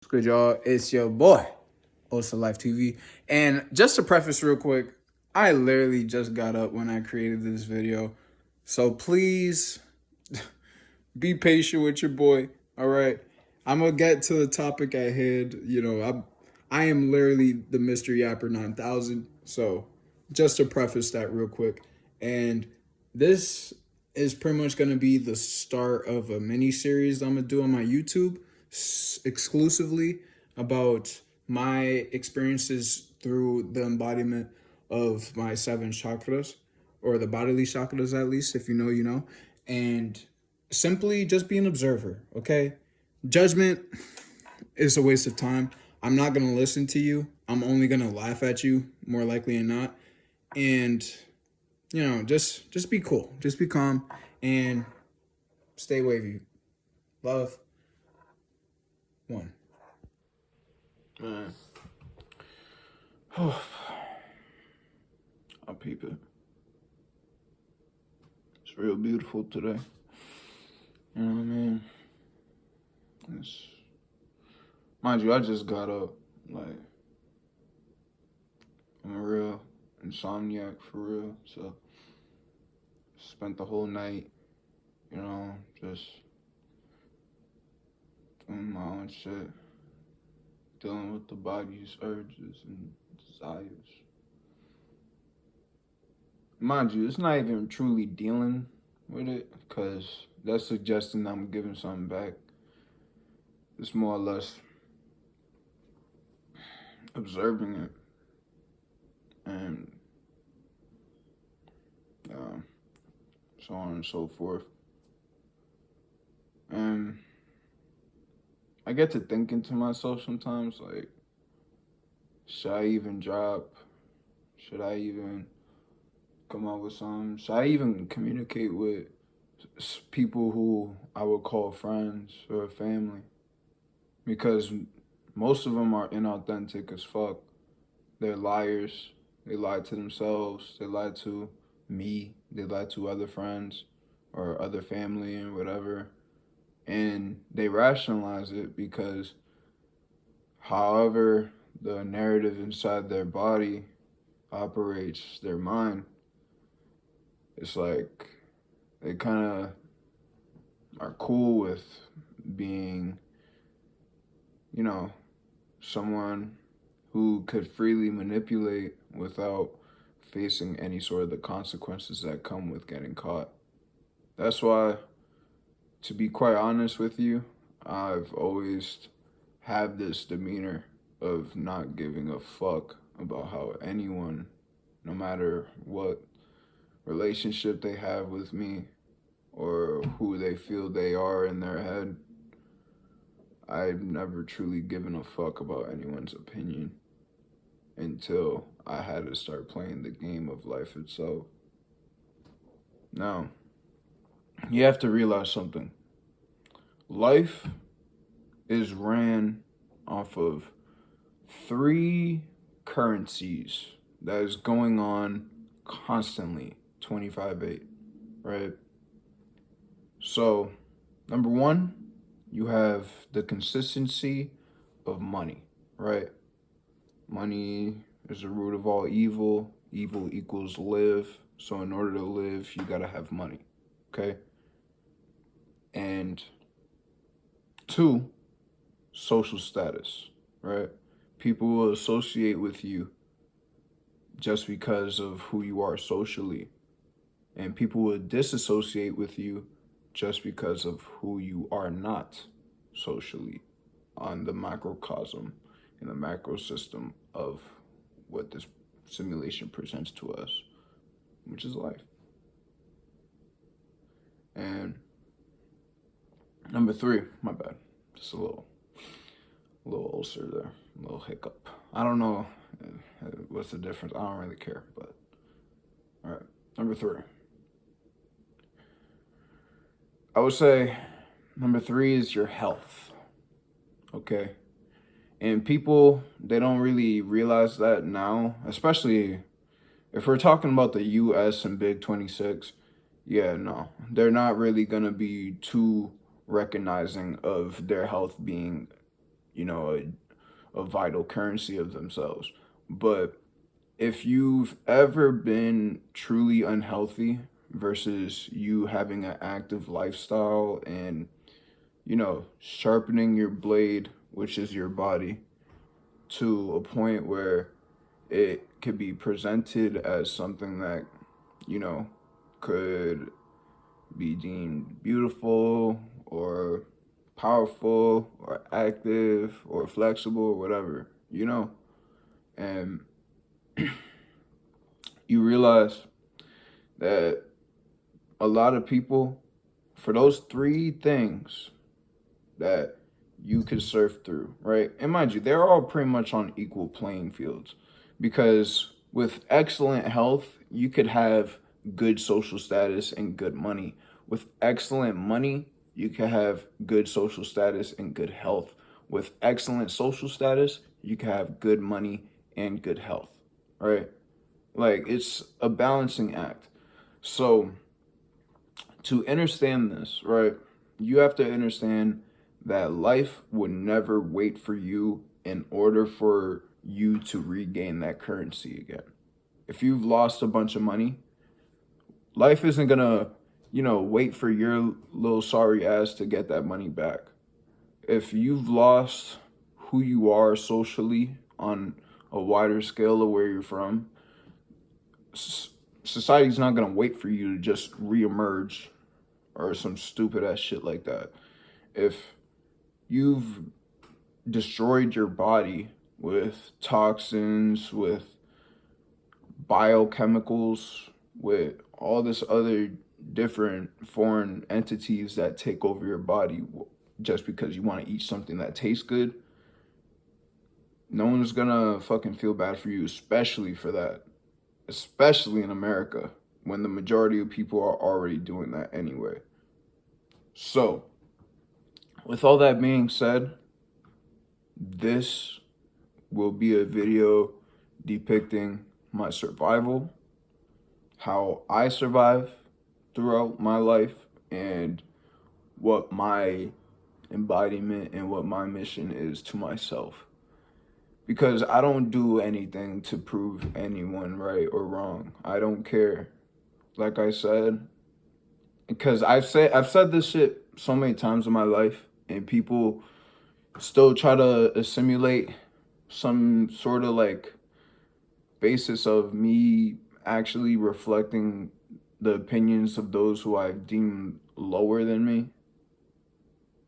What's good, y'all? It's your boy, Osa Life TV. And just to preface real quick, I literally just got up when I created this video. So please be patient with your boy. All right. I'm gonna get to the topic at hand. I am literally the Mystery Yapper 9000. So just to preface that real quick. And this is pretty much gonna be the start of a mini series I'm gonna do on my YouTube exclusively about my experiences through the embodiment of my seven chakras, or the bodily chakras, at least. If you know, you know. And simply just be an observer, okay? Judgment is a waste of time. I'm not gonna listen to you. I'm only gonna laugh at you, more likely than not. And just be cool. Just be calm and stay wavy. Love. One. Man, I'll peep it. It's real beautiful today. You know what I mean? It's, mind you, I just got up. Like, I'm a real insomniac for real. So, spent the whole night, just doing my own shit, dealing with the body's urges and desires. Mind you, it's not even truly dealing with it, because that's suggesting I'm giving something back. It's more or less observing it and so on and so forth. And I get to thinking to myself sometimes, like, should I even drop? Should I even come up with something? Should I even communicate with people who I would call friends or family? Because most of them are inauthentic as fuck. They're liars. They lie to themselves. They lie to me. They lie to other friends or other family and whatever. And they rationalize it because however the narrative inside their body operates their mind, it's like they kind of are cool with being, someone who could freely manipulate without facing any sort of the consequences that come with getting caught. That's why, to be quite honest with you, I've always had this demeanor of not giving a fuck about how anyone, no matter what relationship they have with me or who they feel they are in their head, I've never truly given a fuck about anyone's opinion until I had to start playing the game of life itself. Now, you have to realize something. Life is ran off of three currencies that is going on constantly 25/8, right? So, number one, you have the consistency of money, right? Money is the root of all evil. Evil equals live. So in order to live, you gotta have money, okay? And two, social status, right? People will associate with you just because of who you are socially. And people will disassociate with you just because of who you are not socially on the microcosm in the macro system of what this simulation presents to us, which is life. And number three, my bad, just a little ulcer there, a little hiccup. I don't know what's the difference. I don't really care, but all right. Number three, I would say number three is your health. Okay. And people, they don't really realize that now, especially if we're talking about the US and Big 26. Yeah, no, they're not really going to be too recognizing of their health being, a vital currency of themselves. But if you've ever been truly unhealthy versus you having an active lifestyle and, sharpening your blade, which is your body, to a point where it could be presented as something that, could be deemed beautiful or powerful or active or flexible or whatever, and you realize that a lot of people, for those three things that you could surf through, right? And mind you, they're all pretty much on equal playing fields, because with excellent health, you could have good social status and good money. With excellent money, you can have good social status and good health. With excellent social status, you can have good money and good health, right? Like, it's a balancing act. So to understand this, right, you have to understand that life would never wait for you in order for you to regain that currency again. If you've lost a bunch of money, life isn't gonna, wait for your little sorry ass to get that money back. If you've lost who you are socially on a wider scale of where you're from, society's not gonna wait for you to just reemerge or some stupid ass shit like that. If you've destroyed your body with toxins, with biochemicals, with all this other different foreign entities that take over your body just because you want to eat something that tastes good, no one's gonna fucking feel bad for you, especially for that. Especially in America, when the majority of people are already doing that anyway. So, with all that being said, this will be a video depicting my survival, how I survive throughout my life, and what my embodiment and what my mission is to myself. Because I don't do anything to prove anyone right or wrong. I don't care. Like I said, because I've said this shit so many times in my life, and people still try to assimilate some sort of like basis of me actually reflecting the opinions of those who I deem lower than me.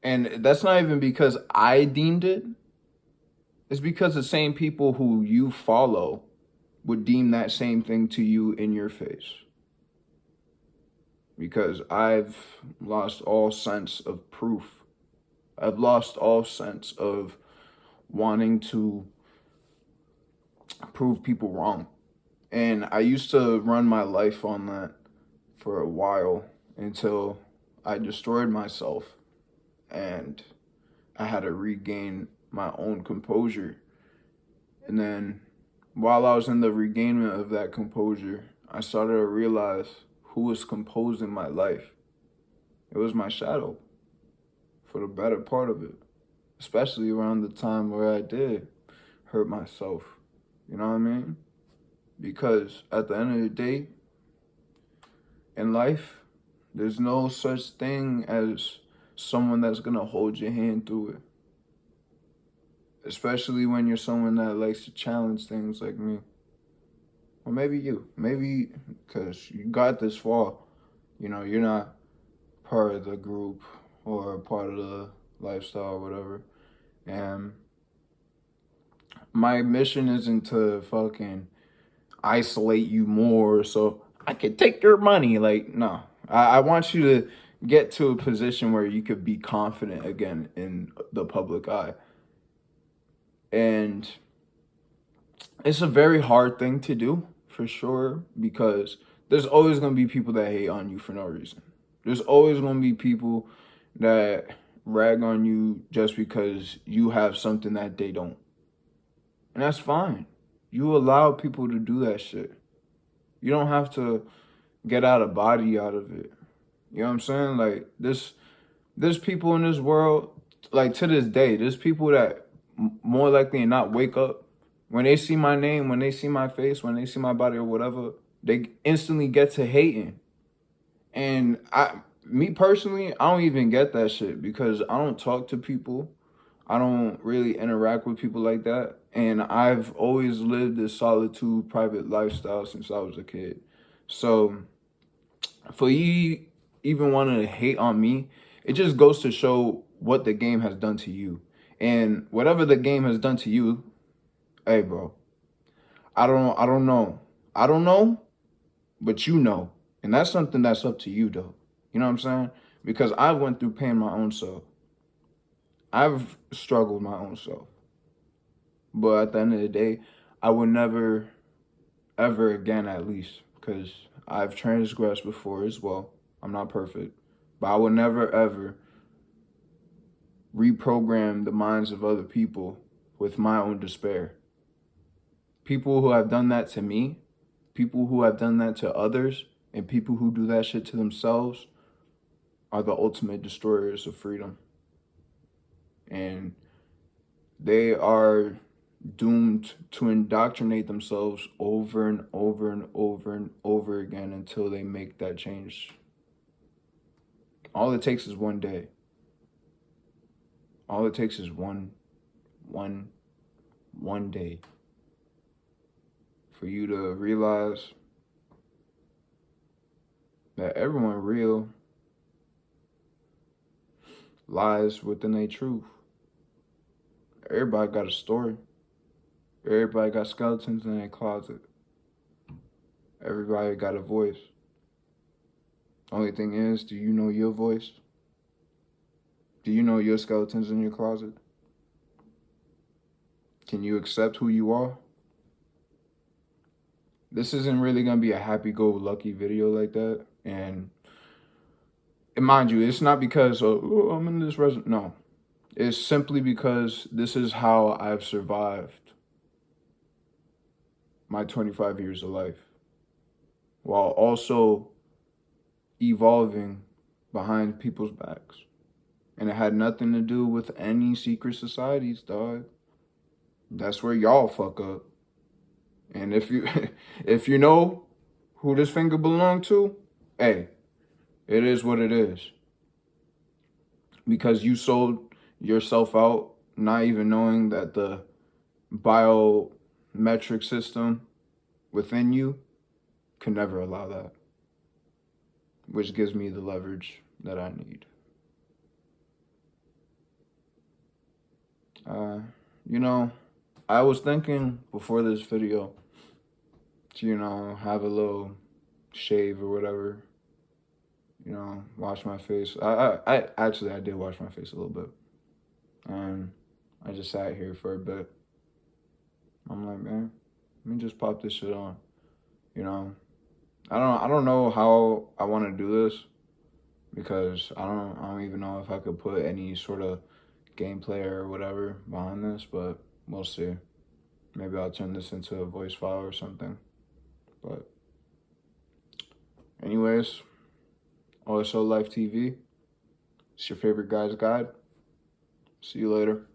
And that's not even because I deemed it. It's because the same people who you follow would deem that same thing to you in your face. Because I've lost all sense of proof. I've lost all sense of wanting to prove people wrong. And I used to run my life on that for a while until I destroyed myself and I had to regain my own composure. And then while I was in the regainment of that composure, I started to realize who was composing my life. It was my shadow for the better part of it, especially around the time where I did hurt myself. You know what I mean? Because at the end of the day, in life, there's no such thing as someone that's gonna hold your hand through it. Especially when you're someone that likes to challenge things like me. Or maybe you. Maybe because you got this far. You're not part of the group or part of the lifestyle or whatever. And my mission isn't to fucking isolate you more so I can take your money. Like, no. I want you to get to a position where you could be confident again in the public eye. And it's a very hard thing to do, for sure, because there's always going to be people that hate on you for no reason. There's always going to be people that rag on you just because you have something that they don't. And that's fine. You allow people to do that shit. You don't have to get out of body out of it. You know what I'm saying? Like, there's people in this world, like, to this day, there's people that more likely than not wake up. When they see my name, when they see my face, when they see my body or whatever, they instantly get to hating. And me personally, I don't even get that shit because I don't talk to people. I don't really interact with people like that. And I've always lived this solitude, private lifestyle since I was a kid. So for you even wanting to hate on me, it just goes to show what the game has done to you. And whatever the game has done to you, hey bro, I don't know. I don't know, but you know. And that's something that's up to you though. You know what I'm saying? Because I went through pain my own self. I've struggled my own self. But at the end of the day, I would never, ever again, at least, because I've transgressed before as well. I'm not perfect. But I would never, ever reprogram the minds of other people with my own despair. People who have done that to me, people who have done that to others, and people who do that shit to themselves are the ultimate destroyers of freedom. And they are doomed to indoctrinate themselves over and over and over and over again until they make that change. All it takes is one day. All it takes is one day for you to realize that everyone real lies within a truth. Everybody got a story. Everybody got skeletons in their closet. Everybody got a voice. Only thing is, do you know your voice? Do you know your skeletons in your closet? Can you accept who you are? This isn't really going to be a happy-go-lucky video like that. And mind you, it's not because, oh, I'm in this no. It's simply because this is how I've survived my 25 years of life, while also evolving behind people's backs. And it had nothing to do with any secret societies, dog. That's where y'all fuck up. And if you if you know who this finger belonged to, hey, it is what it is. Because you sold yourself out, not even knowing that the biometric system within you can never allow that, which gives me the leverage that I need. You know, I was thinking before this video to, you know, have a little shave or whatever, you know, wash my face. I actually, I did wash my face a little bit. I just sat here for a bit. I'm like, man, let me just pop this shit on. You know, I don't know how I want to do this because I don't even know if I could put any sort of gameplay or whatever behind this, but we'll see. Maybe I'll turn this into a voice file or something. But anyways, OSO Life TV. It's your favorite guy's guide. See you later.